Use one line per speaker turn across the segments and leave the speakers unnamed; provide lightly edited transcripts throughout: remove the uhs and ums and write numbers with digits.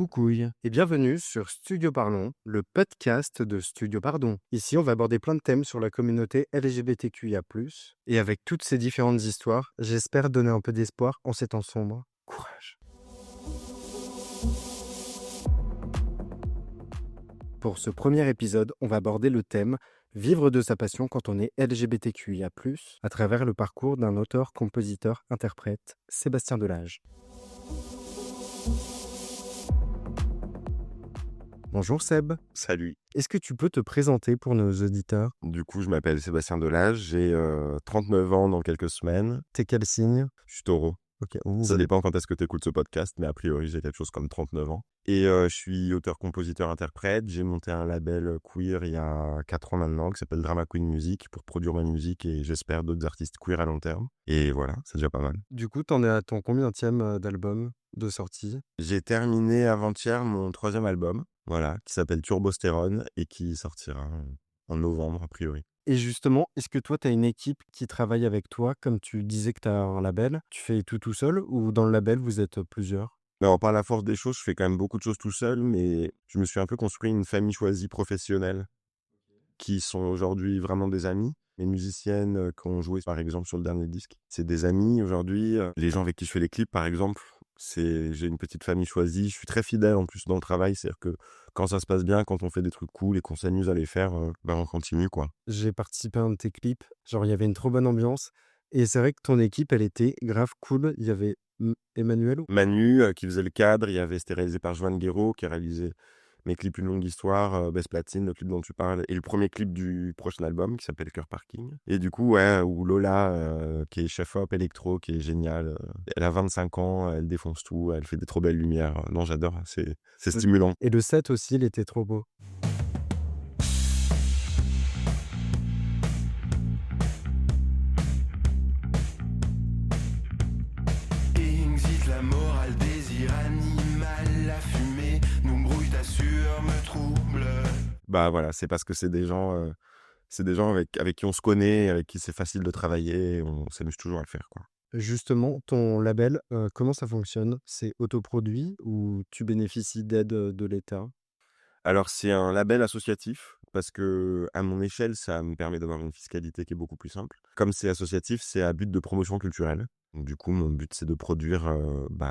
Coucouille et bienvenue sur Studio Parlons, le podcast de Studio Pardon. Ici, on va aborder plein de thèmes sur la communauté LGBTQIA+. Et avec toutes ces différentes histoires, j'espère donner un peu d'espoir en ces temps sombres. Courage. Pour ce premier épisode, on va aborder le thème Vivre de sa passion quand on est LGBTQIA+, à travers le parcours d'un auteur, compositeur, interprète, Sébastien Delage. Bonjour Seb.
Salut.
Est-ce que tu peux te présenter pour nos auditeurs?
Du coup, je m'appelle Sébastien Delage, j'ai 39 ans dans quelques semaines.
T'es quel signe?
Je suis taureau.
Ok.
Ça dépend quand est-ce que tu écoutes ce podcast, mais a priori, j'ai quelque chose comme 39 ans. Et je suis auteur, compositeur, interprète. J'ai monté un label queer il y a 4 ans maintenant, qui s'appelle Drama Queen Music, pour produire ma musique et j'espère d'autres artistes queer à long terme. Et voilà, c'est déjà pas mal.
Du coup, t'en es à ton combienième d'album de sortie?
J'ai terminé avant-hier mon 3e album, voilà, qui s'appelle Turbostérone et qui sortira en novembre a priori.
Et justement, est-ce que toi, tu as une équipe qui travaille avec toi? Comme tu disais que tu as un label, tu fais tout seul ou dans le label, vous êtes plusieurs?
Alors, par la force des choses, je fais quand même beaucoup de choses tout seul, mais je me suis un peu construit une famille choisie professionnelle qui sont aujourd'hui vraiment des amis. Mes musiciennes qui ont joué, par exemple, sur le dernier disque, c'est des amis aujourd'hui. Les gens avec qui je fais les clips, par exemple, j'ai une petite famille choisie. Je suis très fidèle en plus dans le travail, c'est-à-dire que quand ça se passe bien, quand on fait des trucs cool et qu'on s'amuse à les faire, on continue, quoi.
J'ai participé à un de tes clips, genre il y avait une trop bonne ambiance et c'est vrai que ton équipe, elle était grave cool. Il y avait Emmanuel.
Manu qui faisait le cadre, il y avait, c'était réalisé par Joanne Guéraud qui a réalisé mes clips Une longue histoire, Best Platine, le clip dont tu parles, et le premier clip du prochain album qui s'appelle Cœur Parking. Et du coup, ouais, où Lola, qui est chef-op électro, qui est géniale, elle a 25 ans, elle défonce tout, elle fait des trop belles lumières. Non, j'adore, c'est stimulant.
Et le set aussi, il était trop beau.
Existe la morale, désir animal, la fumée nous brouille, ta sueur me trouble.
Bah voilà, c'est parce que c'est des gens avec qui on se connaît, avec qui c'est facile de travailler, et on s'amuse toujours à le faire, quoi.
Justement, ton label, comment ça fonctionne? C'est autoproduit ou tu bénéficies d'aide de l'État?
Alors, c'est un label associatif parce que, à mon échelle, ça me permet d'avoir une fiscalité qui est beaucoup plus simple. Comme c'est associatif, c'est à but de promotion culturelle. Donc, du coup, mon but, c'est de produire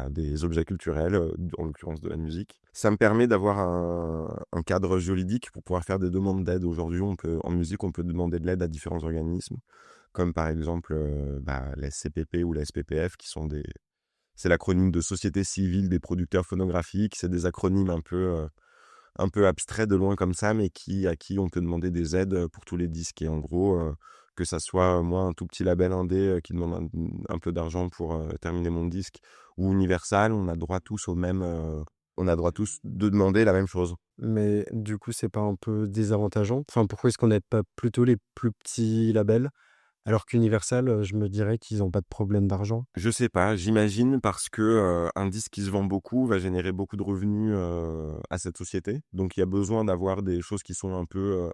des objets culturels, en l'occurrence de la musique. Ça me permet d'avoir un cadre juridique pour pouvoir faire des demandes d'aide. Aujourd'hui, en musique, on peut demander de l'aide à différents organismes, comme par exemple la SCPP ou la SPPF, c'est l'acronyme de Société civile des producteurs phonographiques. C'est des acronymes un peu abstrait de loin comme ça, mais à qui on peut demander des aides pour tous les disques. Et en gros, que ça soit moi, un tout petit label indé qui demande un peu d'argent pour terminer mon disque, ou Universal, on a droit tous on a droit tous de demander la même chose.
Mais du coup, c'est pas un peu désavantageant? Enfin, pourquoi est-ce qu'on n'aide pas plutôt les plus petits labels? Alors qu'Universal, je me dirais qu'ils ont pas de problème d'argent.
Je sais pas, j'imagine parce que un disque qui se vend beaucoup va générer beaucoup de revenus à cette société. Donc il y a besoin d'avoir des choses qui sont un peu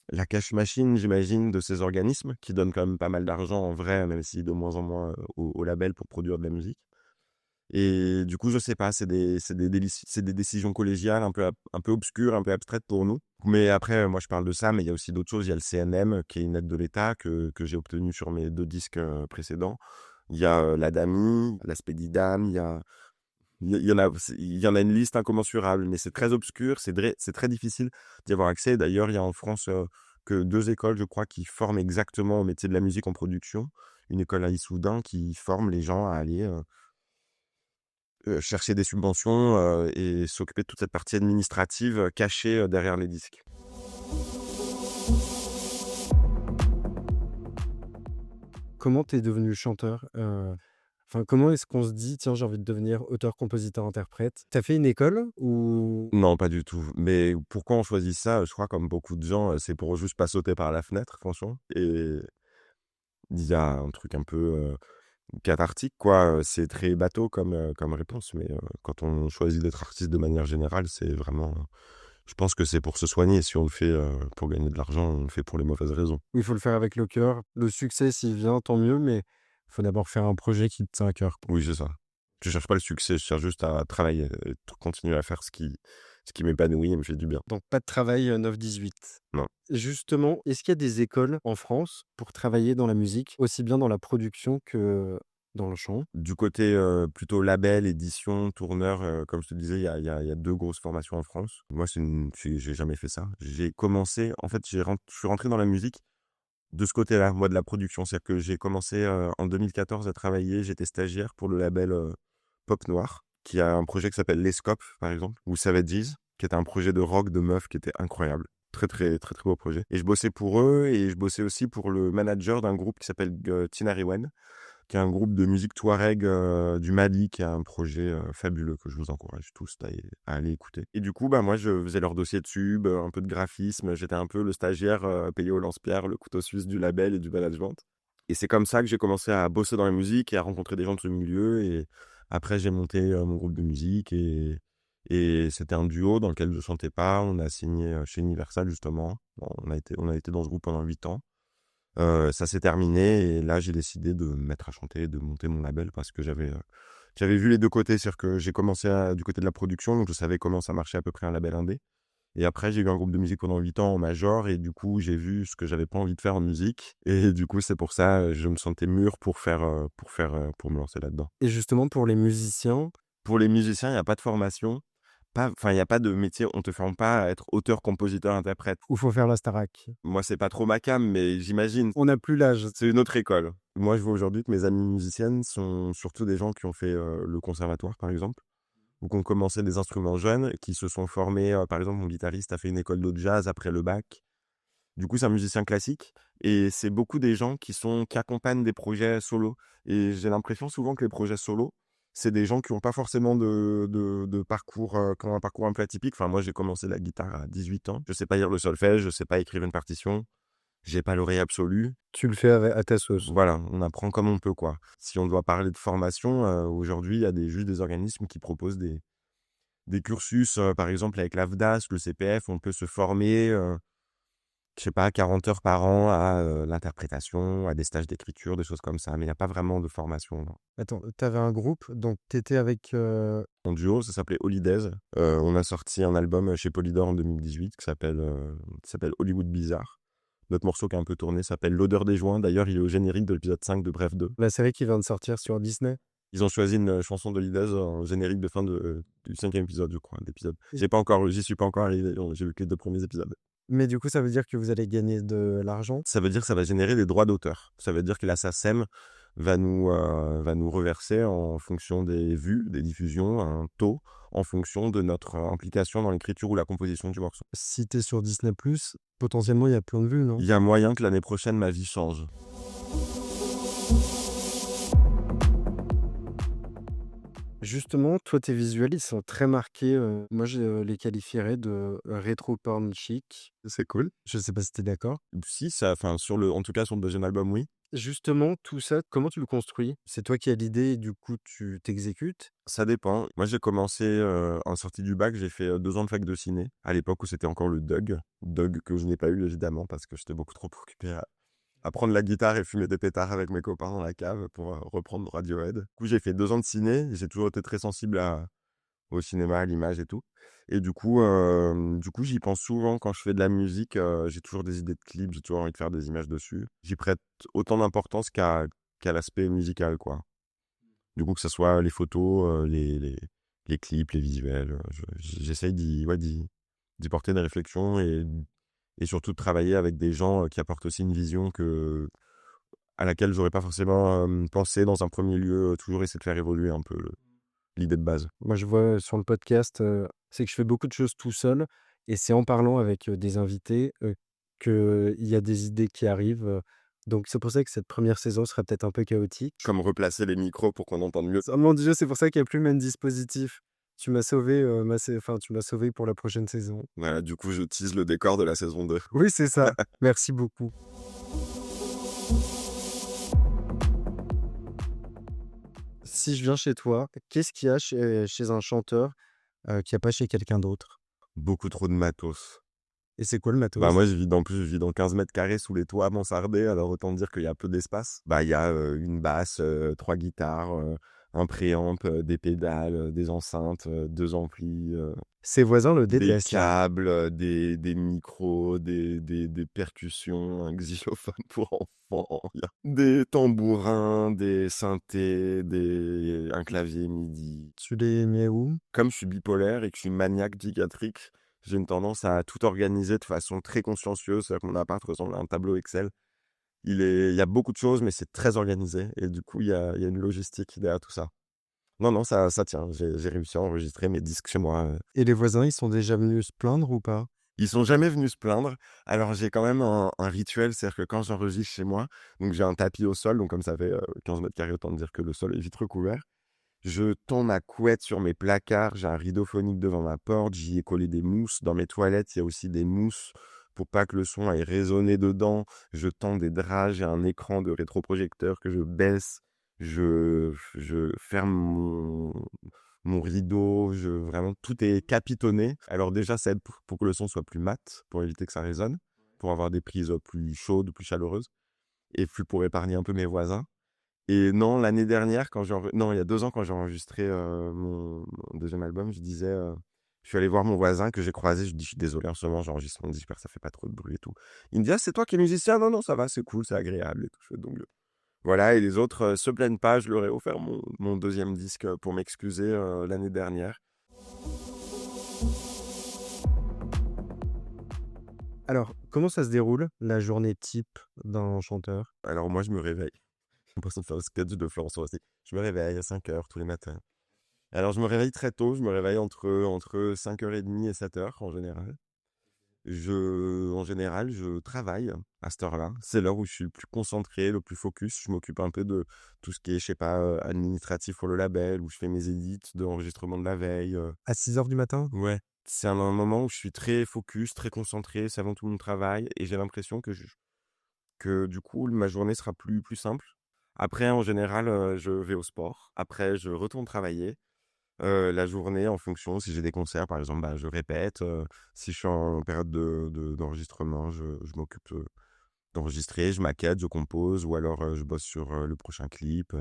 la cash machine, j'imagine, de ces organismes qui donnent quand même pas mal d'argent en vrai, même si de moins en moins au label pour produire de la musique. Et du coup, je sais pas, c'est des décisions collégiales un peu obscures, un peu abstraites pour nous. Mais après, moi, je parle de ça, mais il y a aussi d'autres choses. Il y a le CNM, qui est une aide de l'État que j'ai obtenue sur mes 2 disques précédents. Il y a l'ADAMI, l'ASPEDIDAM, il y en a une liste incommensurable, mais c'est très obscur, c'est très difficile d'y avoir accès. D'ailleurs, il y a en France que 2 écoles, je crois, qui forment exactement au métier de la musique en production. Une école à Issoudun qui forme les gens à aller chercher des subventions et s'occuper de toute cette partie administrative cachée derrière les disques.
Comment t'es devenu chanteur? Enfin, comment est-ce qu'on se dit: «Tiens, j'ai envie de devenir auteur, compositeur, interprète»? Tu fait une école ou?
Non, pas du tout. Mais pourquoi on choisit ça? Je crois comme beaucoup de gens, c'est pour juste pas sauter par la fenêtre, franchement. Et il y a un truc un peu cathartique, quoi. C'est très bateau comme réponse, mais quand on choisit d'être artiste de manière générale, c'est vraiment, je pense que c'est pour se soigner. Si on le fait pour gagner de l'argent, on le fait pour les mauvaises raisons.
Il faut le faire avec le cœur. Le succès, s'il vient, tant mieux, mais il faut d'abord faire un projet qui te tient à cœur.
Oui, c'est ça. Je cherche pas le succès, je cherche juste à travailler, continuer à faire ce qui m'épanouit et me fait du bien.
Donc pas de travail 9-18.
Non.
Justement, est-ce qu'il y a des écoles en France pour travailler dans la musique, aussi bien dans la production que dans le chant?
Du côté, plutôt label, édition, tourneur, comme je te disais, il y a 2 grosses formations en France. Moi, j'ai jamais fait ça. J'ai commencé en fait, je suis rentré dans la musique de ce côté-là, moi, de la production. C'est-à-dire que j'ai commencé, en 2014 à travailler, j'étais stagiaire pour le label, Pop Noir, qui a un projet qui s'appelle Les Scopes, par exemple, ou Savages, qui était un projet de rock de meufs qui était incroyable. Très, très, très, très beau projet et je bossais pour eux et je bossais aussi pour le manager d'un groupe qui s'appelle, Tinariwen, qui est un groupe de musique touareg, du Mali, qui a un projet, fabuleux que je vous encourage tous à aller écouter. Et du coup, bah, moi, je faisais leur dossier de sub, un peu de graphisme. J'étais un peu le stagiaire, payé au lance-pierre, le couteau suisse du label et du management. Et c'est comme ça que j'ai commencé à bosser dans la musique et à rencontrer des gens de ce milieu. Et après, j'ai monté, mon groupe de musique et c'était un duo dans lequel je chantais pas. On a signé, chez Universal, justement. Bon, on a été dans ce groupe pendant 8 ans. Ça s'est terminé et là, j'ai décidé de me mettre à chanter, de monter mon label parce que j'avais vu les 2 côtés. C'est-à-dire que j'ai commencé du côté de la production, donc je savais comment ça marchait à peu près un label indé. Et après, j'ai eu un groupe de musique pendant 8 ans en major et du coup, j'ai vu ce que j'avais pas envie de faire en musique et du coup, c'est pour ça, je me sentais mûr pour me lancer là-dedans.
Et justement pour les musiciens,
Pour les musiciens, il y a pas de formation, il y a pas de métier, on te forme pas à être auteur, compositeur, interprète.
où faut faire la Starac?
Moi, c'est pas trop ma came, mais j'imagine.
On n'a plus l'âge.
C'est une autre école. Moi, je vois aujourd'hui que mes amies musiciennes sont surtout des gens qui ont fait, le conservatoire, par exemple, ou qui ont commencé des instruments jeunes, qui se sont formés, par exemple, mon guitariste a fait une école de jazz après le bac. Du coup, c'est un musicien classique et c'est beaucoup des gens qui accompagnent des projets solos et j'ai l'impression souvent que les projets solos, c'est des gens qui ont pas forcément de parcours, qui ont un parcours un peu atypique. Enfin, moi, j'ai commencé la guitare à 18 ans. Je sais pas lire le solfège, je sais pas écrire une partition, j'ai pas l'oreille absolue.
Tu le fais à ta sauce.
Voilà, on apprend comme on peut, quoi. Si on doit parler de formation, aujourd'hui, il y a juste des organismes qui proposent des cursus, par exemple avec l'AFDAS, le CPF, on peut se former, je sais pas, 40 heures par an à, l'interprétation, à des stages d'écriture, des choses comme ça, mais il y a pas vraiment de formation, non.
Attends, t'avais un groupe, donc t'étais avec,
En duo, ça s'appelait Holidays. On a sorti un album, chez Polydor en 2018 qui s'appelle Hollywood Bizarre. Notre morceau qui a un peu tourné s'appelle L'odeur des joints. D'ailleurs, il est au générique de l'épisode 5 de Bref 2.
la série qui vient de sortir sur Disney?
Ils ont choisi une, chanson d'Holidays en générique de fin du 5e épisode, je crois, d'épisode.
Et
J'y suis pas encore arrivé, j'ai vu que les 2 premiers épisodes.
mais du coup, ça veut dire que vous allez gagner de l'argent?
Ça veut dire que ça va générer des droits d'auteur. Ça veut dire que la SACEM va nous reverser en fonction des vues, des diffusions, un taux en fonction de notre, implication dans l'écriture ou la composition du morceau.
Si t'es sur Disney+, potentiellement, il y a plein de vues, non?
Il y a moyen que l'année prochaine, ma vie change.
Justement, toi, tes visuels, ils sont très marqués, moi, je les qualifierais de rétro porn chic.
C'est cool.
Je sais pas si tu d'accord?
Si, enfin, en tout cas, sur le 2e album, oui.
Justement, tout ça, comment tu le construis? C'est toi qui as l'idée et du coup, tu t'exécutes?
Ça dépend. Moi, j'ai commencé, en sortie du bac, j'ai fait, 2 ans de fac de ciné, à l'époque où c'était encore le DUG. DUG que je n'ai pas eu évidemment parce que j'étais beaucoup trop occupé à prendre la guitare et fumer des pétards avec mes copains dans la cave pour, reprendre Radiohead. Du coup, j'ai fait 2 ans de ciné et j'ai toujours été très sensible au cinéma, à l'image et tout. Et du coup, j'y pense souvent quand je fais de la musique, j'ai toujours des idées de clips, j'ai toujours envie de faire des images dessus. J'y prête autant d'importance qu'à l'aspect musical, quoi. Du coup, que ça soit les photos, les clips, les visuels, j'essaye d'y porter des réflexions et surtout de travailler avec des gens, qui apportent aussi une vision à laquelle j'aurais pas forcément, pensé dans un premier lieu, toujours essayer de faire évoluer un peu l'idée de base.
Moi, je vois sur le podcast, c'est que je fais beaucoup de choses tout seul et c'est en parlant avec, des invités, qu'il y a des idées qui arrivent, donc c'est pour ça que cette première saison sera peut-être un peu chaotique.
Comme replacer les micros pour qu'on entende mieux.
Oh mon Dieu, c'est pour ça qu'il y a plus le même dispositif. Tu m'as sauvé, tu m'as sauvé pour la prochaine saison.
Voilà, du coup, je tease le décor de la saison 2.
Oui, c'est ça. Merci beaucoup. Si je viens chez toi, qu'est-ce qu'il y a chez un chanteur, qu'il y a pas chez quelqu'un d'autre?
Beaucoup trop de matos.
Et c'est quoi le
Bah,
matos?
moi, je vis dans 15 mètres carrés sous les toits mansardés, alors autant dire qu'il y a peu d'espace. Bah, il y a, une basse, 3 guitares, un préamp, des pédales, des enceintes, 2 amplis,
Ses voisins le
des
détestent là.
câbles, des micros, des percussions, un xylophone pour enfants, il y a des tambourins, des synthés, un clavier MIDI.
Tu les mets où?
Comme je suis bipolaire et que je suis maniaque gigatrique, j'ai une tendance à tout organiser de façon très consciencieuse. C'est-à-dire que mon appart ressemble à un tableau Excel. Il y a beaucoup de choses, mais c'est très organisé et du coup, il y a une logistique derrière tout ça. Non, non, ça tient. J'ai réussi à enregistrer mes disques chez moi.
Et les voisins, ils sont déjà venus se plaindre ou pas?
Ils sont jamais venus se plaindre. Alors j'ai quand même un rituel, c'est-à-dire que quand j'enregistre chez moi, donc j'ai un tapis au sol, donc comme ça fait 15 mètres carrés, autant dire que le sol est vite recouvert. Je tends ma couette sur mes placards, j'ai un rideau phonique devant ma porte, j'y ai collé des mousses. Dans mes toilettes, il y a aussi des mousses pour pas que le son aille résonner dedans. Je tends des draps, j'ai un écran de rétroprojecteur que je baisse. Je ferme mon rideau, vraiment tout est capitonné. Alors déjà, ça aide pour que le son soit plus mat, pour éviter que ça résonne, pour avoir des prises plus chaudes, plus chaleureuses, et puis pour épargner un peu mes voisins. Et non, l'année dernière, non, il y a 2 ans, quand j'ai enregistré mon deuxième album, je suis allé voir mon voisin que j'ai croisé. Je lui dis: «Je suis désolé, en ce moment, j'enregistre mon disque, j'espère que ça fait pas trop de bruit et tout». Il me dit: «Ah, c'est toi qui es musicien?» «Non, non, ça va, c'est cool, c'est agréable et tout». Je fais donc voilà, et les autres se plaignent pas. Je leur ai offert mon deuxième disque pour m'excuser l'année dernière.
Alors, comment ça se déroule, la journée type d'un chanteur?
Alors moi, je me réveille. J'ai l'impression de faire le sketch de Florence Foresti. Je me réveille à 5 heures tous les matins. Alors je me réveille très tôt, je me réveille entre 5h30 et 7h en général. En général, je travaille à cette heure-là. C'est l'heure où je suis le plus concentré, le plus focus. Je m'occupe un peu de tout ce qui est, je sais pas, administratif pour le label, où je fais mes edits d'enregistrement de la veille.
À 6 heures du matin?
Ouais, c'est un moment où je suis très focus, très concentré, c'est avant tout mon travail, et j'ai l'impression que du coup, ma journée sera plus simple. Après, en général, je vais au sport. Après, je retourne travailler. La journée, en fonction, si j'ai des concerts, par exemple, bah, je répète. Si je suis en période d'enregistrement, je m'occupe d'enregistrer, je maquette, je compose, ou alors je bosse sur le prochain clip.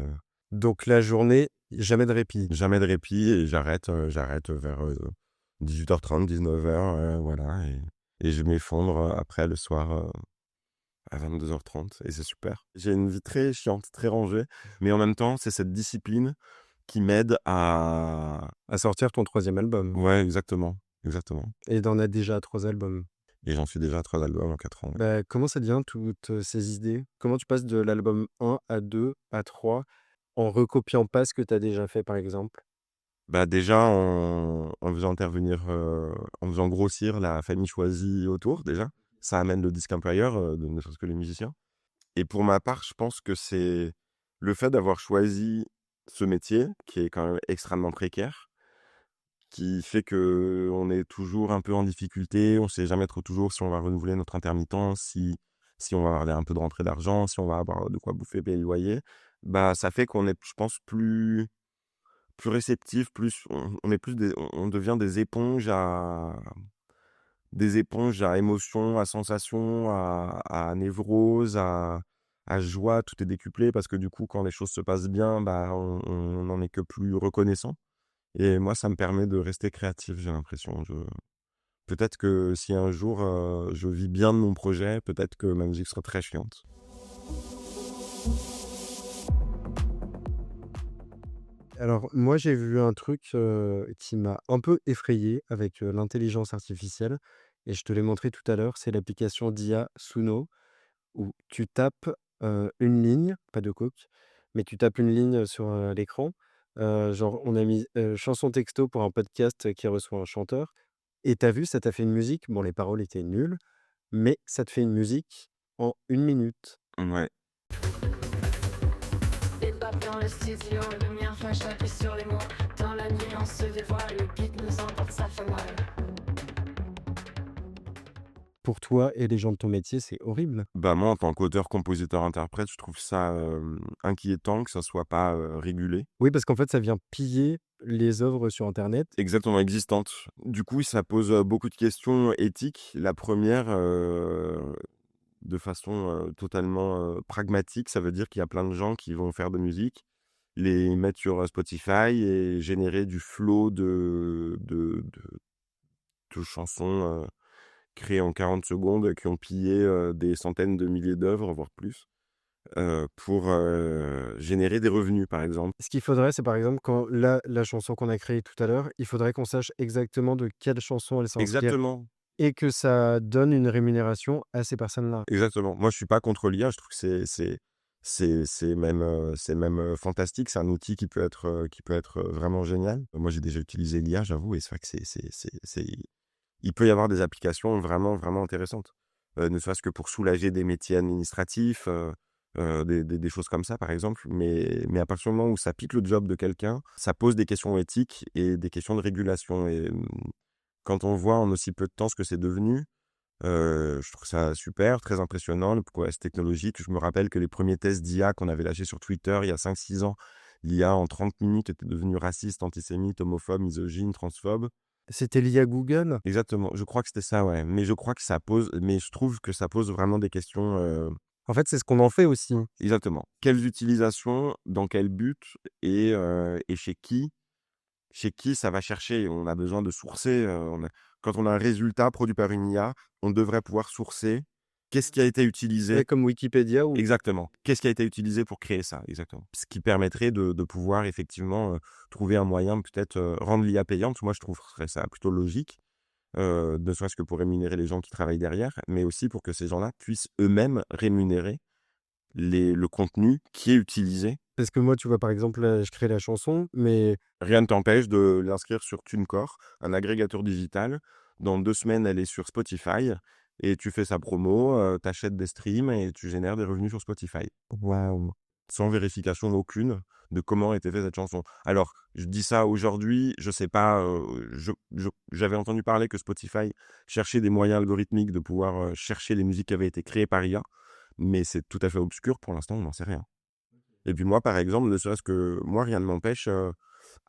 Donc la journée, jamais de répit.
Jamais de répit, et j'arrête vers 18h30, 19h, voilà, et je m'effondre après le soir à 22h30, et c'est super. J'ai une vie très chiante, très rangée, mais en même temps, c'est cette discipline qui m'aide à...
À sortir ton 3e album.
Ouais, exactement, exactement.
Et d'en as déjà 3 albums.
Et j'en suis déjà à 3 albums en 4 ans. Ouais.
Bah, comment ça devient toutes ces idées? Comment tu passes de l'album 1 à 2 à 3 en recopiant pas ce que tu as déjà fait, par exemple?
Bah déjà en faisant intervenir, en faisant grossir la famille choisie autour déjà, ça amène le disque un peu ailleurs, ne serait-ce que les musiciens. Et pour ma part, je pense que c'est le fait d'avoir choisi ce métier, qui est quand même extrêmement précaire, qui fait que on est toujours un peu en difficulté, on sait jamais trop toujours si on va renouveler notre intermittence, si on va avoir un peu de rentrée d'argent, si on va avoir de quoi bouffer, payer le loyer. Bah, ça fait qu'on est, je pense, plus réceptif, on est plus on devient des éponges à émotions, à sensations, à névrose, à joie. Tout est décuplé parce que du coup, quand les choses se passent bien, bah, on n'en est que plus reconnaissant. Et moi, ça me permet de rester créatif, j'ai l'impression. Peut-être que si un jour je vis bien de mon projet, peut-être que ma musique sera très chiante.
Alors moi, j'ai vu un truc, qui m'a un peu effrayé avec, l'intelligence artificielle, et je te l'ai montré tout à l'heure. C'est l'application d'IA Suno, où tu tapes, une ligne, pas de coque, mais tu tapes une ligne sur, l'écran. Genre on a mis, chanson texto pour un podcast qui reçoit un chanteur, et tu vu, ça t'a fait une musique. Bon, les paroles étaient nulles, mais ça te fait une musique en 1 minute.
Ouais.
Débat dans le studio, lumière flash, j'appuie sur les mots. Dans la nuit, on se dévoile, le beat nous emporte, ça fait mal.
Pour toi et les gens de ton métier, c'est horrible.
Bah, moi, en tant qu'auteur, compositeur, interprète, je trouve ça inquiétant que ça soit pas régulé.
Oui, parce qu'en fait, ça vient piller les œuvres sur internet.
Exactement, existantes. Du coup, ça pose beaucoup de questions éthiques. La première, de façon totalement pragmatique, ça veut dire qu'il y a plein de gens qui vont faire de musique les mettre sur Spotify et générer du flow de chansons créées en 40 secondes qui ont pillé des centaines de milliers d'œuvres, voire plus, pour générer des revenus, par exemple.
Ce qu'il faudrait, c'est par exemple, quand la chanson qu'on a créée tout à l'heure, il faudrait qu'on sache exactement de quelle chanson elle s'inspire
Exactement,
et que ça donne une rémunération à ces personnes-là.
exactement. Moi, je suis pas contre l'IA, je trouve que c'est même fantastique. C'est un outil qui peut être vraiment génial. Moi, j'ai déjà utilisé l'IA, j'avoue, et c'est vrai que il peut y avoir des applications vraiment, vraiment intéressantes. Ne serait-ce que pour soulager des métiers administratifs, des choses comme ça, par exemple. Mais à partir du moment où ça pique le job de quelqu'un, ça pose des questions éthiques et des questions de régulation. Et quand on voit en aussi peu de temps ce que c'est devenu, je trouve ça super, très impressionnant, le prouesse technologique. Je me rappelle que les premiers tests d'IA qu'on avait lâchés sur Twitter il y a 5-6 ans, l'IA en 30 minutes était devenue raciste, antisémite, homophobe, misogyne, transphobe.
C'était lié à Google?
Exactement, je crois que c'était ça, ouais. Mais je trouve que ça pose vraiment des questions,
En fait, c'est ce qu'on en fait aussi.
exactement. Quelles utilisations, dans quel but et chez qui? Chez qui ça va chercher? On a besoin de sourcer, quand on a un résultat produit par une IA, on devrait pouvoir sourcer. Qu'est-ce qui a été utilisé?
Ouais, comme Wikipédia ou
Exactement. Qu'est-ce qui a été utilisé pour créer ça? Exactement. Ce qui permettrait de pouvoir effectivement, trouver un moyen peut-être, rendre l'IA payante. Moi, je trouverais ça plutôt logique, ne serait-ce que pour rémunérer les gens qui travaillent derrière, mais aussi pour que ces gens-là puissent eux-mêmes rémunérer le contenu qui est utilisé.
parce que moi, tu vois, par exemple, là, je crée la chanson, mais
Rien ne t'empêche de l'inscrire sur TuneCore, un agrégateur digital. Dans 2 semaines, elle est sur Spotify et tu fais sa promo, tu achètes des streams et tu génères des revenus sur Spotify.
waouh!
Sans vérification aucune de comment a été faite cette chanson. Alors, je dis ça aujourd'hui, je sais pas, j'avais entendu parler que Spotify cherchait des moyens algorithmiques de pouvoir, chercher les musiques qui avaient été créées par IA, mais c'est tout à fait obscur pour l'instant, on n'en sait rien. Et puis moi, par exemple, ne serait-ce que moi, rien ne m'empêche,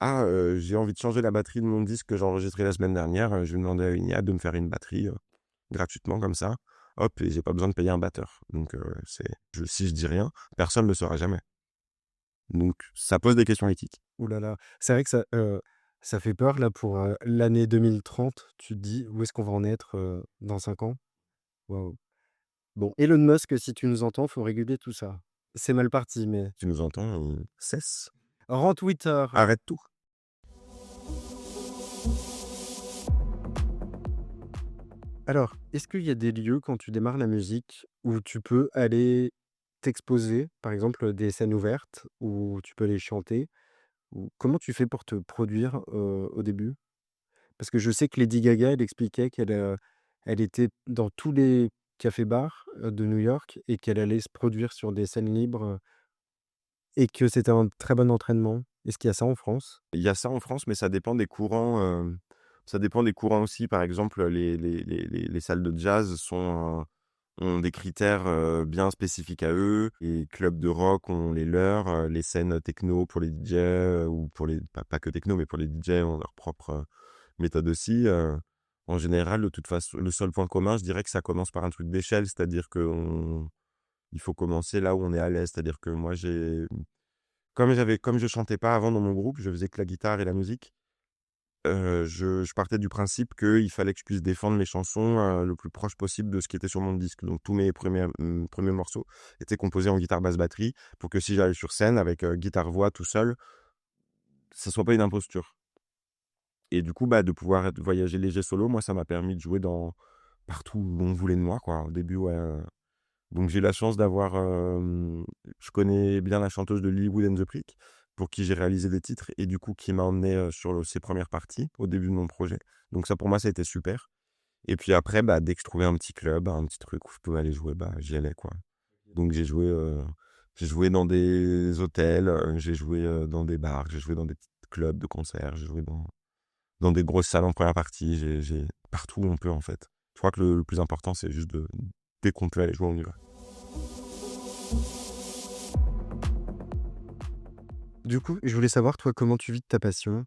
j'ai envie de changer la batterie de mon disque que j'ai enregistré la semaine dernière, je vais demander à une IA de me faire une batterie, gratuitement comme ça. Hop, et j'ai pas besoin de payer un batteur. Donc, si je dis rien, personne ne le saura jamais. Donc, ça pose des questions éthiques.
Ouh là là. C'est vrai que ça fait peur là pour, l'année 2030. Tu te dis: «Où est-ce qu'on va en être, dans 5 ans?» Waouh. Bon, Elon Musk, si tu nous entends, faut réguler tout ça. C'est mal parti, mais
Tu nous entends, cesse,
rends Twitter.
arrête tout.
Alors, est-ce qu'il y a des lieux quand tu démarres la musique où tu peux aller t'exposer? Par exemple, des scènes ouvertes où tu peux aller chanter? Ou comment tu fais pour te produire, au début? Parce que je sais que Lady Gaga, elle expliquait elle était dans tous les cafés-bars, de New York et qu'elle allait se produire sur des scènes libres, et que c'était un très bon entraînement. Est-ce qu'il y a ça en France?
Il y a ça en France, mais ça dépend des courants, ça dépend des courants aussi. Par exemple, les salles de jazz ont des critères, bien spécifiques à eux. Les clubs de rock ont les leurs, les scènes techno pour les DJ, ou pour les pas que techno, mais pour les DJ ont leur propre, méthode aussi. En général, de toute façon, le seul point commun, je dirais que ça commence par un truc d'échelle, c'est-à-dire il faut commencer là où on est à l'aise. C'est-à-dire que moi, comme je chantais pas avant dans mon groupe, je faisais que la guitare et la musique. Je partais du principe qu'il fallait que je puisse défendre mes chansons, le plus proche possible de ce qui était sur mon disque. Donc tous mes premiers morceaux étaient composés en guitare, basse, batterie, pour que si j'allais sur scène avec, guitare-voix tout seul, ça soit pas une imposture. Et du coup, bah, de pouvoir voyager léger solo, moi, ça m'a permis de jouer partout où on voulait de moi, quoi. Au début, ouais, donc j'ai eu la chance d'avoir, je connais bien la chanteuse de Lilywood and the Prick, pour qui j'ai réalisé des titres et du coup qui m'a emmené, sur ses premières parties au début de mon projet. Donc ça pour moi ça a été super et puis après, bah, dès que je trouvais un petit club, un petit truc où je pouvais aller jouer, bah, j'y allais, quoi. Donc j'ai joué dans des hôtels, j'ai joué, dans des bars, j'ai joué dans des petits clubs de concert, j'ai joué dans des grosses salles en première partie, j'ai partout où on peut, en fait. Je crois que le plus important, c'est juste dès qu'on peut aller jouer, on y va.
Du coup, je voulais savoir, toi, comment tu vis de ta passion?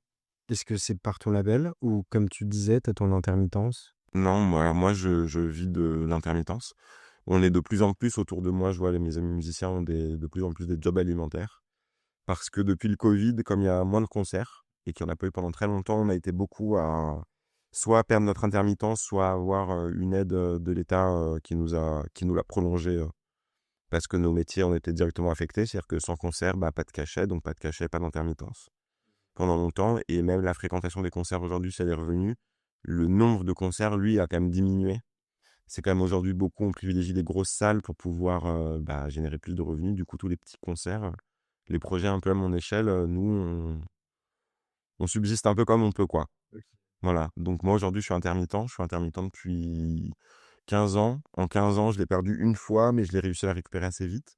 Est-ce que c'est par ton label ou comme tu disais, tu as ton intermittence?
Non, moi je vis de l'intermittence. On est de plus en plus autour de moi, je vois mes amis musiciens ont de plus en plus des jobs alimentaires parce que depuis le Covid, comme il y a moins de concerts et qu'il n'y en a pas eu pendant très longtemps, on a été beaucoup à soit perdre notre intermittence, soit avoir une aide de l'État qui nous l'a prolongé parce que nos métiers ont été directement affectés. C'est-à-dire que sans concert, pas de cachet, donc pas de cachet, pas d'intermittence pendant longtemps. Et même la fréquentation des concerts aujourd'hui, ça est revenu. Le nombre de concerts, lui, a quand même diminué. C'est quand même aujourd'hui beaucoup, on privilégie les grosses salles pour pouvoir générer plus de revenus. Du coup, tous les petits concerts, les projets un peu à mon échelle, nous, on subsiste un peu comme on peut, quoi.
Ok.
Voilà. Donc moi, aujourd'hui, je suis intermittent. Je suis intermittent depuis 15 ans. En 15 ans, je l'ai perdu une fois, mais je l'ai réussi à la récupérer assez vite.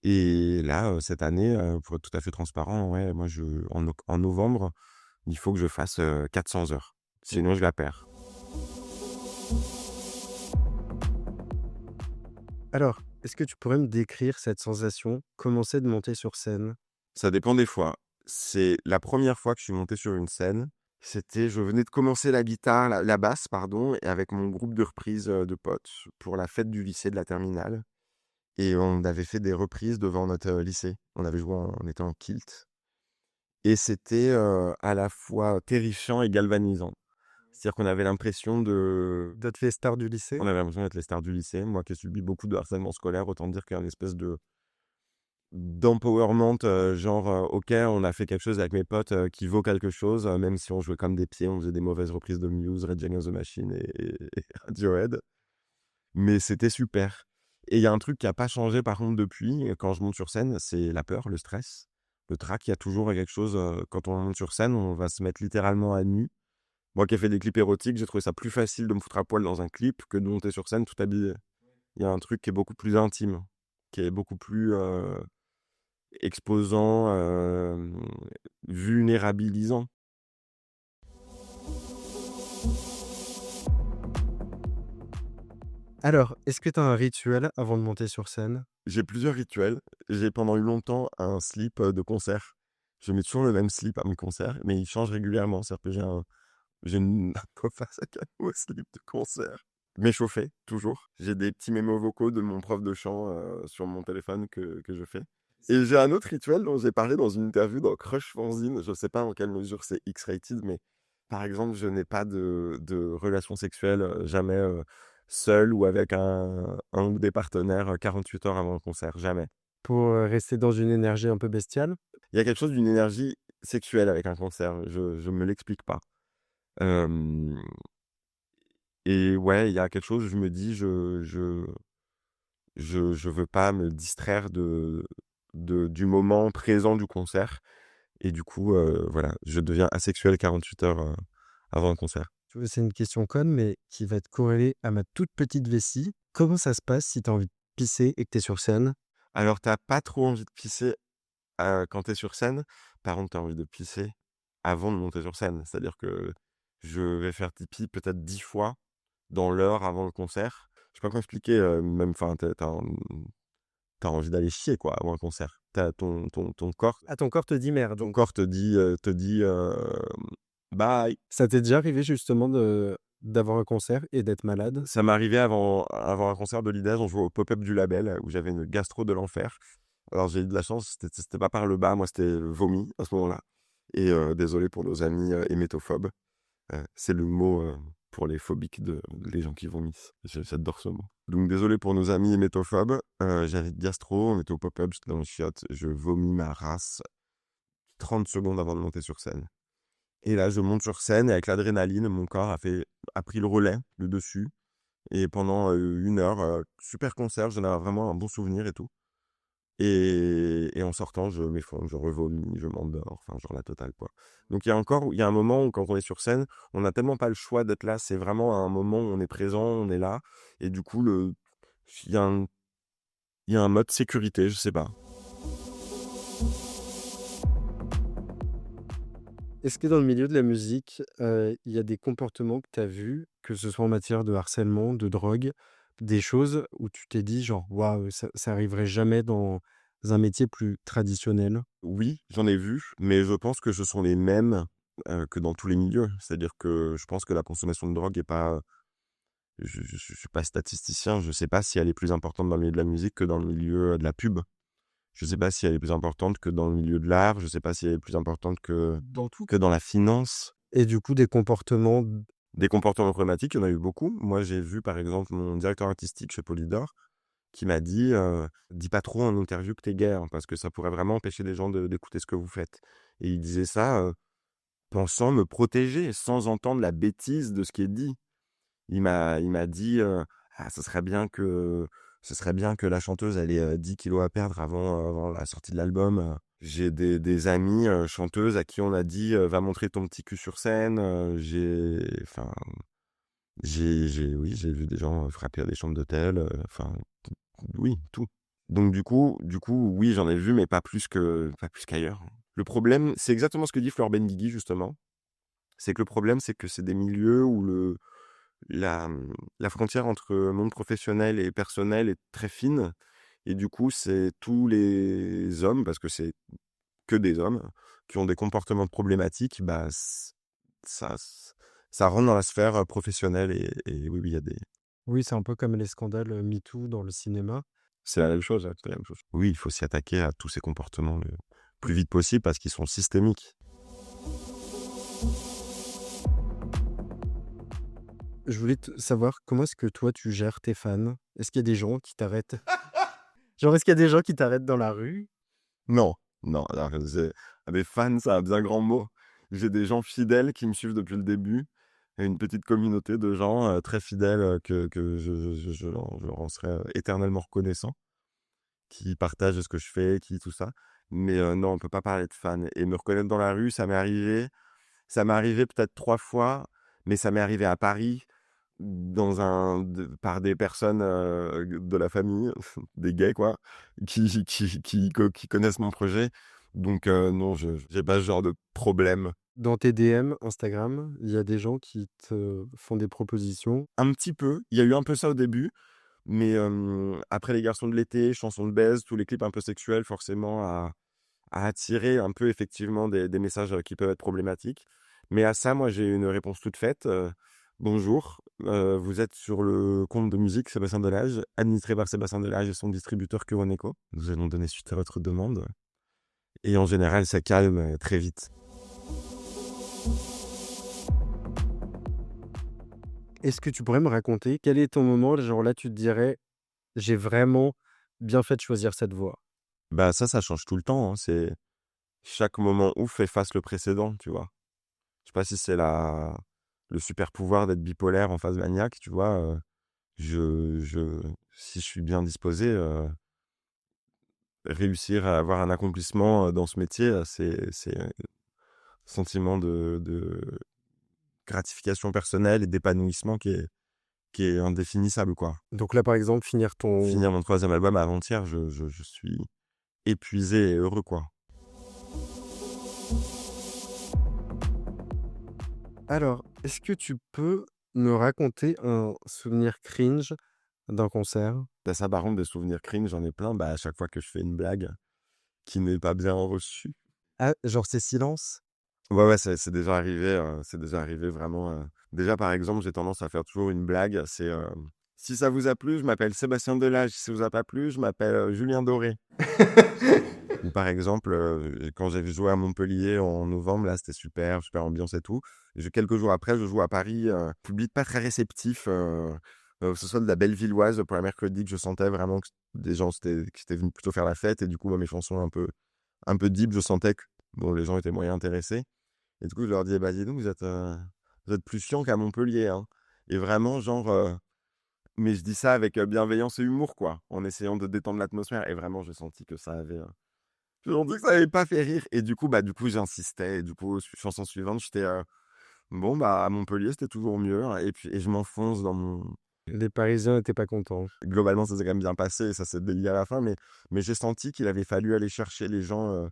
Et là, cette année, pour être tout à fait transparent, ouais, moi, en novembre, il faut que je fasse 400 heures. Sinon, je la perds.
Alors, est-ce que tu pourrais me décrire cette sensation? Comment c'est de monter sur scène?
Ça dépend des fois. C'est la première fois que je suis monté sur une scène. Je venais de commencer la guitare, la basse, pardon, et avec mon groupe de reprises de potes pour la fête du lycée de la terminale. Et on avait fait des reprises devant notre lycée. On était en kilt. Et c'était à la fois terrifiant et galvanisant. C'est-à-dire qu'on avait l'impression
D'être les stars du lycée?
on avait l'impression d'être les stars du lycée. Moi qui ai subi beaucoup de harcèlement scolaire, autant dire qu'il y a une espèce d'empowerment, genre, OK, on a fait quelque chose avec mes potes qui vaut quelque chose, même si on jouait comme des pieds, on faisait des mauvaises reprises de Muse, Rage Against the Machine et Radiohead. Mais c'était super. Et il y a un truc qui a pas changé par contre depuis, quand je monte sur scène, c'est la peur, le stress, le trac. Il y a toujours quelque chose, quand on monte sur scène, on va se mettre littéralement à nu. Moi qui ai fait des clips érotiques, j'ai trouvé ça plus facile de me foutre à poil dans un clip que de monter sur scène tout habillé. Il y a un truc qui est beaucoup plus intime, qui est beaucoup plus, exposant, vulnérabilisant.
Alors, est-ce que tu as un rituel avant de monter sur scène?
J'ai plusieurs rituels. J'ai pendant eu longtemps un slip, de concert. Je mets toujours le même slip à mes concerts, mais il change régulièrement. C'est-à-dire que j'ai une un coffre à sac à dos slip de concert. Mais chauffé, toujours. J'ai des petits mémos vocaux de mon prof de chant, sur mon téléphone que je fais. Et j'ai un autre rituel dont j'ai parlé dans une interview dans Crush Fanzine. Je sais pas en quelle mesure c'est X-rated, mais par exemple, je n'ai pas de relation sexuelle, jamais, seul ou avec un ou des partenaires, 48 heures avant le concert, jamais.
Pour, rester dans une énergie un peu bestiale?
Il y a quelque chose d'une énergie sexuelle avec un concert, je me l'explique pas. Hem Et ouais, il y a quelque chose, je me dis: Je veux pas me distraire du moment présent du concert et du coup, voilà, je deviens asexuel 48 heures, avant le concert.
Tu vois, c'est une question conne, mais qui va être corrélée à ma toute petite vessie. Comment ça se passe si tu as envie de pisser et que tu es sur scène?
Alors tu pas trop envie de pisser, quand tu es sur scène. Par contre, tu as envie de pisser avant de monter sur scène. C'est-à-dire que je vais faire pipi peut-être 10 fois dans l'heure avant le concert. Je sais pas comment expliquer, même enfin, tu envie d'aller chier quoi avant un concert. Tu ton corps
Ah, ton corps te dit merde.
ton corps te dit, bye.
Ça t'est déjà arrivé justement d'avoir un concert et d'être malade?
Ça m'est arrivé avant un concert de Liège, on jouait au pop-up du label, où j'avais une gastro de l'enfer. Alors j'ai eu de la chance, c'était pas par le bas, moi c'était vomi à ce moment-là et désolé pour nos amis, hémétophobes. C'est le mot, pour les phobiques les gens qui vomissent. J'adore ce mot. Donc désolé pour nos amis hémétophobes, j'avais une gastro, on était au pop-up, j'étais dans le chiottes, je vomis ma race 30 secondes avant de monter sur scène. Et là, je monte sur scène et avec l'adrénaline, mon corps a pris le relais, le dessus. Et pendant 1 heure, super concert, j'en ai vraiment un bon souvenir et tout. Et en sortant, je m'effondre, je revomis, je m'endors, enfin, genre la totale, quoi. Donc il y a un moment où quand on est sur scène, on n'a tellement pas le choix d'être là. C'est vraiment un moment où on est présent, on est là. Et du coup, il y a un, il y a un mode sécurité, je sais pas.
Est-ce que dans le milieu de la musique, il y a des comportements que tu as vus, que ce soit en matière de harcèlement, de drogue, des choses où tu t'es dit genre: «Waouh, ça arriverait jamais dans un métier plus traditionnel»?
Oui, j'en ai vu, mais je pense que ce sont les mêmes, que dans tous les milieux. C'est-à-dire que je pense que la consommation de drogue est pas, je suis pas statisticien, je sais pas si elle est plus importante dans le milieu de la musique que dans le milieu, de la pub. Je sais pas si elle est plus importante que dans le milieu de l'art, je sais pas si elle est plus importante
Dans tout.
que dans la finance.
Et du coup, des comportements.
Des comportements problématiques, il y en a eu beaucoup. Moi, j'ai vu, par exemple, mon directeur artistique chez Polydor qui m'a dit dis pas trop en interview que t'es gay, hein, parce que ça pourrait vraiment empêcher les gens d'écouter ce que vous faites. Et il disait ça pensant me protéger, sans entendre la bêtise de ce qui est dit. Il m'a dit ah, ce serait bien que la chanteuse elle ait 10 kilos à perdre avant la sortie de l'album. J'ai des amies chanteuses à qui on a dit va montrer ton petit cul sur scène. Enfin, oui, j'ai vu des gens frapper à des chambres d'hôtel. Enfin, oui, tout. Donc du coup, oui, j'en ai vu, mais pas plus qu'ailleurs. Le problème, c'est exactement ce que dit Fleur Benguigui, justement. C'est que le problème, c'est que c'est des milieux où la frontière entre monde professionnel et personnel est très fine. Et du coup, c'est tous les hommes, parce que c'est que des hommes, qui ont des comportements problématiques, bah, ça, ça rentre dans la sphère professionnelle. Et oui, oui, il y a des...
Oui, c'est un peu comme les scandales MeToo dans le cinéma.
C'est la même chose, c'est la même chose. Oui, il faut s'y attaquer à tous ces comportements le plus vite possible parce qu'ils sont systémiques.
Je voulais savoir comment est-ce que toi tu gères tes fans? Est-ce qu'il y a des gens qui t'arrêtent? Genre, est-ce qu'il y a des gens qui t'arrêtent dans la rue?
Non, non, alors des fans, c'est un bien grand mot. J'ai des gens fidèles qui me suivent depuis le début et une petite communauté de gens très fidèles que je leur en serai éternellement reconnaissant, qui partagent ce que je fais, qui tout ça. Mais non, on peut pas parler de fans. Et me reconnaître dans la rue, ça m'est arrivé. Ça m'est arrivé peut-être 3 fois, mais ça m'est arrivé à Paris, par des personnes de la famille, des gays, quoi, qui connaissent mon projet. Donc, non, je n'ai pas ce genre de problème.
Dans tes DM Instagram, il y a des gens qui te font des propositions.
Un petit peu, il y a eu un peu ça au début, mais après Les Garçons de l'été, Chansons de baise, tous les clips un peu sexuels, forcément, à attirer un peu effectivement des messages qui peuvent être problématiques. Mais à ça, moi, j'ai une réponse toute faite. Bonjour, vous êtes sur le compte de musique Sébastien Delage, administré par Sébastien Delage et son distributeur Kuroneko. Nous allons donner suite à votre demande. Et en général, ça calme très vite.
Est-ce que tu pourrais me raconter quel est ton moment, genre là tu te dirais j'ai vraiment bien fait de choisir cette voie?
Bah ça change tout le temps, hein. C'est chaque moment ouf efface le précédent, tu vois. Je sais pas si c'est le super pouvoir d'être bipolaire en phase maniaque, tu vois. Si je suis bien disposé, réussir à avoir un accomplissement dans ce métier, c'est un sentiment de gratification personnelle et d'épanouissement qui est indéfinissable, quoi.
Donc là par exemple finir ton...
Finir mon 3e album avant-hier, je suis épuisé et heureux, quoi.
Alors, est-ce que tu peux me raconter un souvenir cringe d'un concert?
Ça, par contre, des souvenirs cringe, j'en ai plein. Bah, à chaque fois que je fais une blague qui n'est pas bien reçue.
Ah, genre ces silences?
Ouais, ouais, c'est déjà arrivé vraiment. Déjà, par exemple, j'ai tendance à faire toujours une blague. C'est si ça vous a plu, je m'appelle Sébastien Delage. Si ça vous a pas plu, je m'appelle Julien Doré. Ou par exemple, quand j'ai joué à Montpellier en novembre, là, c'était super, super ambiance et tout. Quelques jours après, je joue à Paris, public pas très réceptif, que ce soit de la Bellevilloise pour la mercredi, que je sentais vraiment que des gens qui étaient venus plutôt faire la fête. Et du coup, moi, mes chansons un peu deep, je sentais que bon, les gens étaient moyen intéressés. Et du coup, je leur dis, bah, dis donc, vous êtes plus chiants qu'à Montpellier, hein. Et vraiment, genre, mais je dis ça avec bienveillance et humour, quoi, en essayant de détendre l'atmosphère. Et vraiment, j'ai senti que ça avait pas fait rire. Et du coup, j'insistais. Et du coup, chanson suivante, j'étais bon, bah, à Montpellier, c'était toujours mieux, hein. Et je m'enfonce dans mon.
Les Parisiens n'étaient pas contents.
Globalement, ça s'est quand même bien passé et ça s'est délié à la fin. Mais j'ai senti qu'il avait fallu aller chercher les gens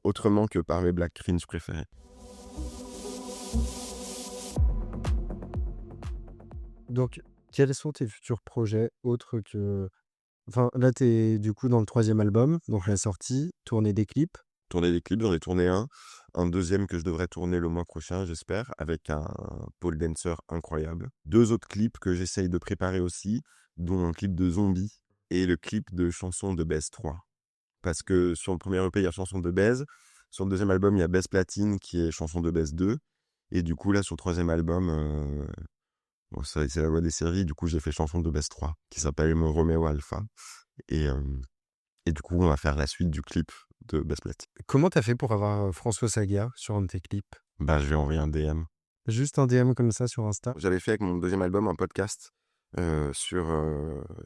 autrement que par mes black cringe préférés.
Donc, quels sont tes futurs projets autres que... Enfin, là, tu es du coup dans le 3e album, donc la sortie, tourner des clips.
Tourner des clips, j'en ai tourné un deuxième que je devrais tourner le mois prochain, j'espère, avec un pole dancer incroyable. 2 autres clips que j'essaye de préparer aussi, dont un clip de zombie et le clip de Chanson de Baise 3. Parce que sur le premier EP, il y a Chanson de Baise. Sur le deuxième album, il y a Baise Platine qui est Chanson de Baise 2. Et du coup, là, sur le troisième album, bon, c'est la loi des séries. Du coup, j'ai fait Chanson de Baise 3 qui s'appelle Romeo Alpha. Et, et du coup, on va faire la suite du clip de Baise Platine.
Comment t'as fait pour avoir François Saga sur un de tes clips?
Bah, je vais envoyer un DM.
Juste un DM comme ça sur Insta?
J'avais fait avec mon deuxième album un podcast sur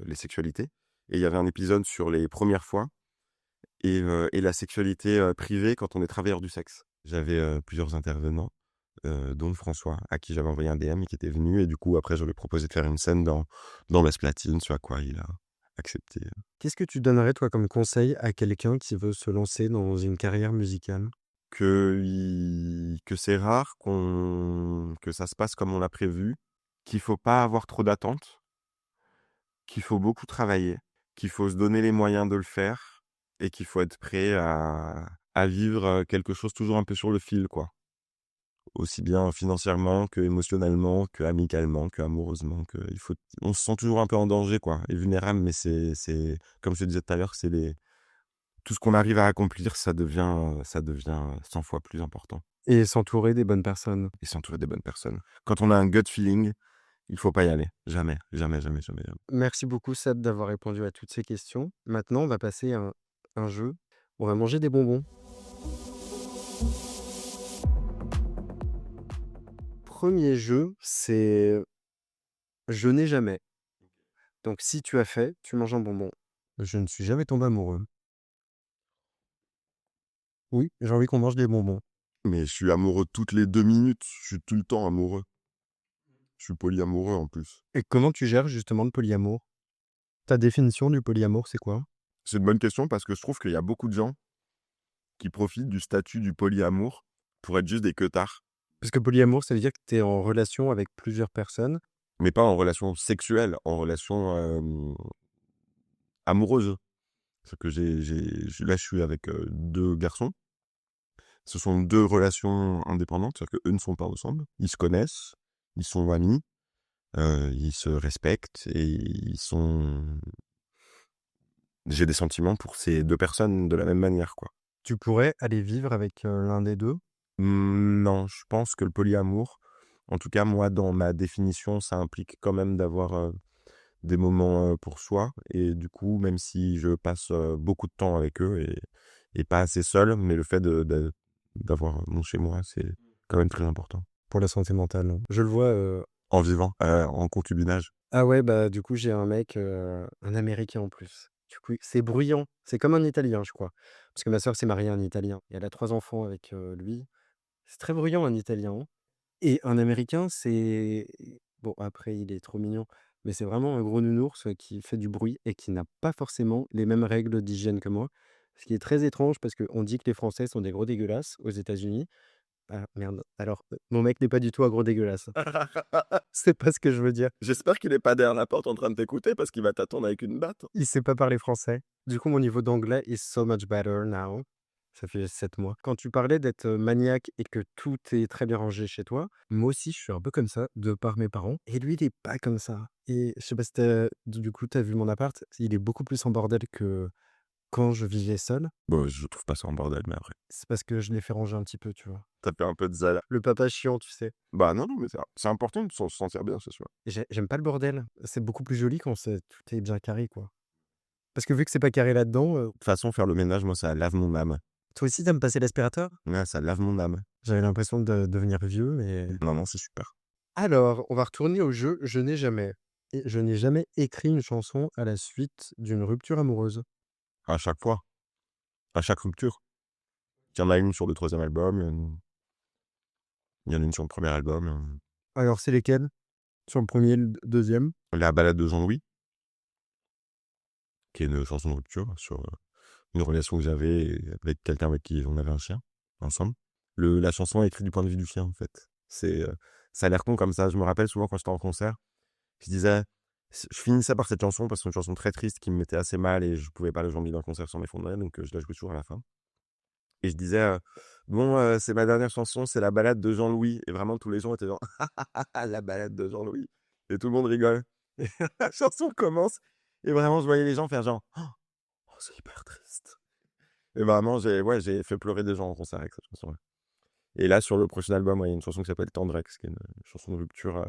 les sexualités. Et il y avait un épisode sur les premières fois et la sexualité privée quand on est travailleur du sexe. J'avais plusieurs intervenants, dont François, à qui j'avais envoyé un DM et qui était venu. Et du coup, après, je lui ai proposé de faire une scène dans Baise Platine, ce à quoi il a accepté.
Qu'est-ce que tu donnerais, toi, comme conseil à quelqu'un qui veut se lancer dans une carrière musicale?
Que c'est rare que ça se passe comme on l'a prévu, qu'il faut pas avoir trop d'attentes, qu'il faut beaucoup travailler, qu'il faut se donner les moyens de le faire et qu'il faut être prêt à vivre quelque chose toujours un peu sur le fil, quoi. Aussi bien financièrement que émotionnellement, que amicalement, que amoureusement, on se sent toujours un peu en danger, quoi, et vulnérable, mais c'est comme je te disais tout à l'heure, tout ce qu'on arrive à accomplir, ça devient 100 fois plus important.
Et s'entourer des bonnes personnes.
Et s'entourer des bonnes personnes. Quand on a un gut feeling, il faut pas y aller. Jamais, jamais, jamais, jamais, jamais.
Merci beaucoup, Seb, d'avoir répondu à toutes ces questions. Maintenant, on va passer à un jeu. On va manger des bonbons. Premier jeu, c'est je n'ai jamais. Donc, si tu as fait, tu manges un bonbon. Je ne suis jamais tombé amoureux. Oui, j'ai envie qu'on mange des bonbons.
Mais je suis amoureux toutes les 2 minutes. Je suis tout le temps amoureux. Je suis polyamoureux en plus.
Et comment tu gères justement le polyamour? Ta définition du polyamour, c'est quoi?
C'est une bonne question parce que je trouve qu'il y a beaucoup de gens qui profitent du statut du polyamour pour être juste des queutards.
Parce que polyamour, ça veut dire que tu es en relation avec plusieurs personnes.
Mais pas en relation sexuelle, en relation amoureuse. C'est que là, je suis avec 2 garçons. Ce sont 2 relations indépendantes, c'est-à-dire qu'eux ne sont pas ensemble. Ils se connaissent, ils sont amis, ils se respectent et j'ai des sentiments pour ces 2 personnes de la même manière, quoi.
Tu pourrais aller vivre avec l'un des deux.
Non, je pense que le polyamour, en tout cas moi dans ma définition, ça implique quand même d'avoir des moments pour soi. Et du coup, même si je passe beaucoup de temps avec eux et pas assez seul, mais le fait d'avoir mon chez moi, c'est quand même très important.
Pour la santé mentale. Je le vois.
En vivant, en concubinage.
Ah ouais, bah du coup, j'ai un mec, un Américain en plus. Du coup, c'est bruyant. C'est comme un Italien, je crois. Parce que ma sœur s'est mariée à un Italien. Et elle a 3 enfants avec lui. C'est très bruyant, un Italien, hein. Et un Américain, c'est bon, après, il est trop mignon, mais c'est vraiment un gros nounours qui fait du bruit et qui n'a pas forcément les mêmes règles d'hygiène que moi. Ce qui est très étrange parce qu'on dit que les Français sont des gros dégueulasses aux États-Unis. Ah merde, alors, mon mec n'est pas du tout un gros dégueulasse. C'est pas ce que je veux dire.
J'espère qu'il est pas derrière la porte en train de t'écouter parce qu'il va t'attendre avec une batte.
Il sait pas parler français. Du coup, mon niveau d'anglais is so much better now. Ça fait 7 mois. Quand tu parlais d'être maniaque et que tout est très bien rangé chez toi, moi aussi, je suis un peu comme ça, de par mes parents. Et lui, il est pas comme ça. Et je sais pas si du coup, t'as vu mon appart, il est beaucoup plus en bordel que quand je vivais seul.
Bon, je trouve pas ça en bordel, mais après.
C'est parce que je l'ai fait ranger un petit peu, tu vois.
Ça fait un peu de zala.
Le papa chiant, tu sais.
Bah non, mais c'est important de se sentir bien, c'est sûr.
Et j'aime pas le bordel. C'est beaucoup plus joli quand tout est bien carré, quoi. Parce que vu que c'est pas carré là-dedans,
De toute façon, faire le ménage, moi, ça lave mon âme.
toi aussi, t'aimes passer l'aspirateur?
Ouais, ça lave mon âme.
J'avais l'impression de devenir vieux, mais...
Non, non, c'est super.
Alors, on va retourner au jeu Je n'ai jamais. Et je n'ai jamais écrit une chanson à la suite d'une rupture amoureuse.
À chaque fois. À chaque rupture. Il y en a une sur le troisième album, il y en a une sur le premier album.
Alors, c'est lesquelles? Sur le premier et le deuxième?
La balade de Jean-Louis, qui est une chanson de rupture sur une relation que j'avais avec quelqu'un avec qui on avait un chien, ensemble. La chanson est écrite du point de vue du chien, en fait. Ça a l'air con comme ça. Je me rappelle souvent quand j'étais en concert, je disais, je finissais par cette chanson parce que c'est une chanson très triste qui me mettait assez mal et je pouvais pas aller Jean-Louis dans le concert sans m'effondrer, donc je la jouais toujours à la fin. Et je disais, bon, c'est ma dernière chanson, c'est la balade de Jean-Louis. Et vraiment, tous les gens étaient genre, la balade de Jean-Louis. Et tout le monde rigole. Et la chanson commence. Et vraiment, je voyais les gens faire genre: «Oh, c'est hyper triste». Et vraiment, j'ai fait pleurer des gens en concert avec cette chanson-là. Et là, sur le prochain album, il y a une chanson qui s'appelle Tendrex, qui est une chanson de rupture,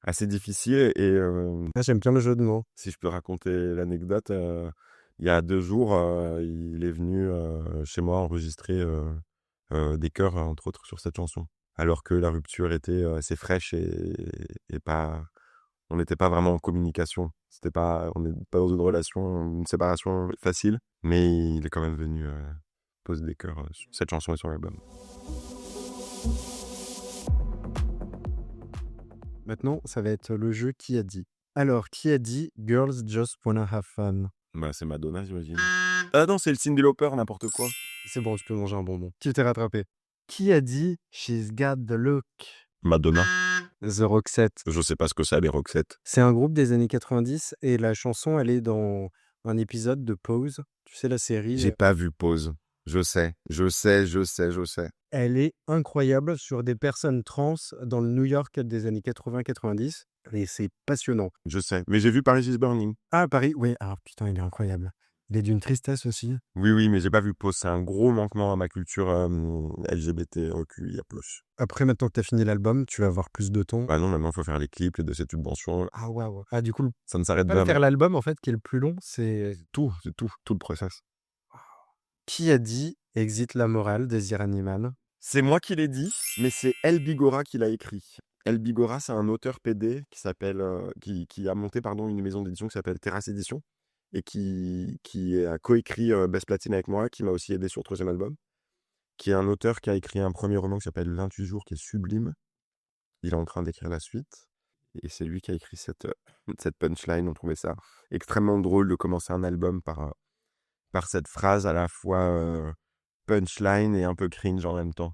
assez difficile et
Ah, j'aime bien le jeu de mots.
si je peux raconter l'anecdote, il y a 2 jours, il est venu, chez moi enregistrer, des chœurs, entre autres, sur cette chanson. Alors que la rupture était, assez fraîche et pas on n'était pas vraiment en communication. On n'est pas dans une relation, une séparation facile, mais il est quand même venu, poser des chœurs, sur cette chanson et sur l'album.
Maintenant, ça va être le jeu Qui a dit. Alors, qui a dit Girls just wanna have fun?
Bah, c'est Madonna, j'imagine. Ah non, c'est le Cyndi Lauper, n'importe quoi.
C'est bon, tu peux manger un bonbon. Tu t'es rattrapé. Qui a dit She's got the look?
Madonna.
The Roxette.
Je sais pas ce que c'est, les Roxette.
C'est un groupe des années 90 et la chanson, elle est dans un épisode de Pose. Tu sais, la série,
J'ai pas vu Pause. Je sais.
elle est incroyable sur des personnes trans dans le New York des années 80-90 et c'est passionnant.
Je sais. Mais j'ai vu Paris is Burning.
Ah, Paris, oui. Ah, putain, il est incroyable. Il est d'une tristesse aussi.
Oui, mais j'ai pas vu Pause. C'est un gros manquement à ma culture LGBTQIA+.
Après, maintenant que tu as fini l'album, tu vas avoir plus de temps.
Bah non, maintenant, il faut faire les clips, les dossiers de subvention.
Ah, waouh. Ah, du coup,
Ça ne s'arrête
pas
jamais.
faire l'album, en fait, qui est le plus long, c'est
Tout le process.
qui a dit Exit la morale, désir animal?
C'est moi qui l'ai dit, mais c'est El Bigora qui l'a écrit. El Bigora, c'est un auteur PD qui s'appelle, qui a monté une maison d'édition qui s'appelle Terrasse Édition et qui a coécrit Best Platine avec moi, qui m'a aussi aidé sur le troisième album, qui est un auteur qui a écrit un premier roman qui s'appelle 28 jours, qui est sublime. Il est en train d'écrire la suite. Et c'est lui qui a écrit cette punchline. On trouvait ça extrêmement drôle de commencer un album par cette phrase à la fois punchline et un peu cringe en même temps.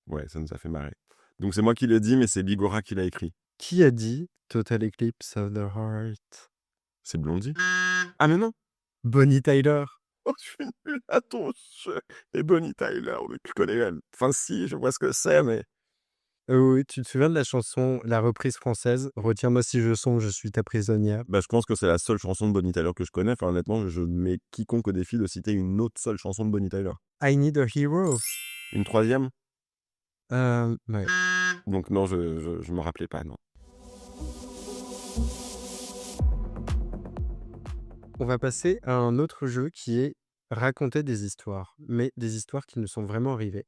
Ouais, ça nous a fait marrer. Donc c'est moi qui l'ai dit, mais c'est Bigora qui l'a écrit.
Qui a dit Total Eclipse of the Heart?
C'est Blondie. Ah mais non.
Bonnie Tyler.
Oh, je suis nul à ton jeu. Et Bonnie Tyler, mais tu connais elle. Enfin si, je vois ce que c'est, mais...
Oui, tu te souviens de la chanson, la reprise française Retiens-moi si je songe, je suis ta prisonnière?
Bah, je pense que c'est la seule chanson de Bonnie Tyler que je connais. Enfin, honnêtement, je mets quiconque au défi de citer une autre seule chanson de Bonnie Tyler.
I Need a Hero.
Une troisième?
Ouais.
Donc non, je me rappelais pas, non.
On va passer à un autre jeu qui est raconter des histoires, mais des histoires qui nous sont vraiment arrivées.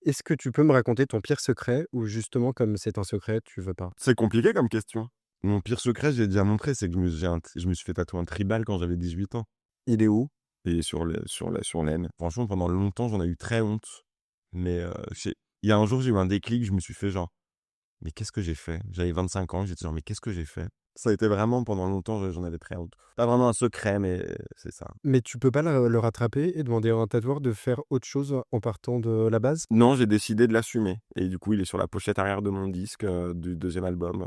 Est-ce que tu peux me raconter ton pire secret ou justement comme c'est un secret, tu veux pas?
C'est compliqué comme question. Mon pire secret, j'ai déjà montré, c'est que je me suis fait tatouer un tribal quand j'avais 18 ans.
Il est où?
Et sur l'aine. Franchement, pendant longtemps, j'en ai eu très honte. Mais il y a un jour, j'ai eu un déclic, je me suis fait genre, mais qu'est-ce que j'ai fait? J'avais 25 ans, j'étais genre, mais qu'est-ce que j'ai fait? Ça a été vraiment, pendant longtemps, j'en avais très honte. Pas vraiment un secret, mais c'est ça.
Mais tu peux pas le rattraper et demander à un tatoueur de faire autre chose en partant de la base?
Non, j'ai décidé de l'assumer. Et du coup, il est sur la pochette arrière de mon disque du deuxième album.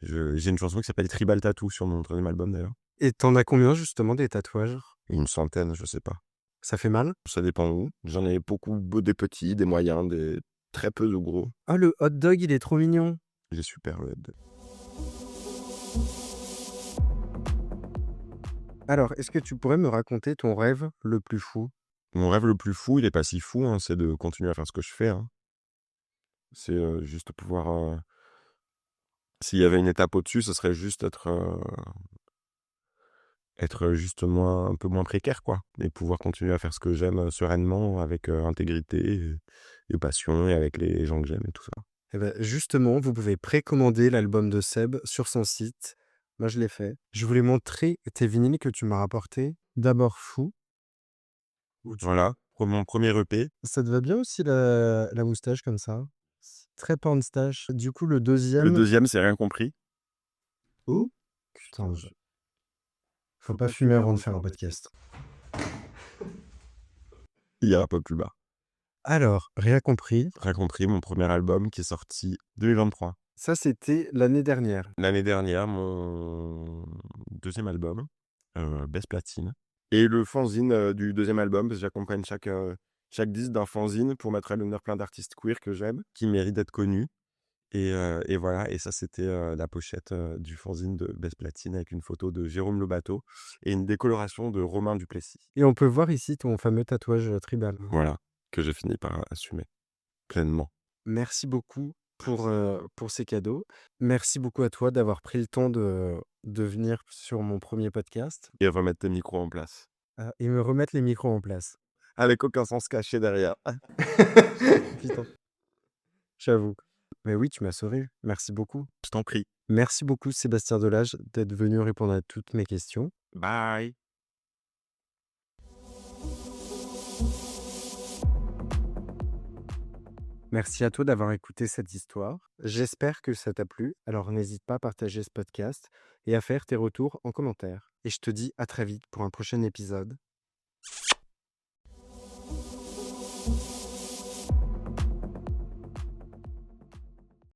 J'ai une chanson qui s'appelle Tribal Tattoo sur mon troisième album d'ailleurs.
Et t'en as combien justement des tatouages?
Une centaine, je sais pas.
Ça fait mal?
Ça dépend où. J'en ai beaucoup, des petits, des moyens, des très peu de gros.
Ah, le hot dog, il est trop mignon.
J'ai super le head.
Alors, est-ce que tu pourrais me raconter ton rêve le plus fou?
Mon rêve le plus fou, il est pas si fou, hein, c'est de continuer à faire ce que je fais. Hein. C'est juste pouvoir... S'il y avait une étape au-dessus, ce serait juste être juste un peu moins précaire, quoi. Et pouvoir continuer à faire ce que j'aime sereinement, avec intégrité et passion, et avec les gens que j'aime et tout ça.
Eh ben, justement, vous pouvez précommander l'album de Seb sur son site. Moi, je l'ai fait. Je voulais montrer tes vinyles que tu m'as rapportés. D'abord Fou.
Voilà, pour mon premier EP.
Ça te va bien aussi la moustache comme ça? Très pornstache. Du coup, le
Le
deuxième...
deuxième, c'est Rien compris.
Oh putain, faut pas fumer avant de faire un podcast.
Il y a un peu plus bas.
Alors, Rien compris.
Rien compris, mon premier album qui est sorti 2023.
Ça, c'était l'année dernière.
L'année dernière, mon deuxième album, Best Platine. Et le fanzine du deuxième album, parce que j'accompagne chaque disque d'un fanzine pour mettre à l'honneur plein d'artistes queer que j'aime, qui méritent d'être connus. Et voilà, et ça, c'était la pochette du fanzine de Best Platine avec une photo de Jérôme Lobato et une décoloration de Romain Duplessis.
Et on peut voir ici ton fameux tatouage tribal.
Voilà, que j'ai fini par assumer pleinement.
Merci beaucoup pour ces cadeaux. Merci beaucoup à toi d'avoir pris le temps de venir sur mon premier podcast
Et remettre tes micros en place.
et me remettre les micros en place.
Avec aucun sens caché derrière.
Putain, j'avoue. Mais oui, tu m'as sauvé. Merci beaucoup.
Je t'en prie.
Merci beaucoup, Sébastien Delage, d'être venu répondre à toutes mes questions.
Bye.
Merci à toi d'avoir écouté cette histoire. J'espère que ça t'a plu. Alors n'hésite pas à partager ce podcast et à faire tes retours en commentaire. Et je te dis à très vite pour un prochain épisode.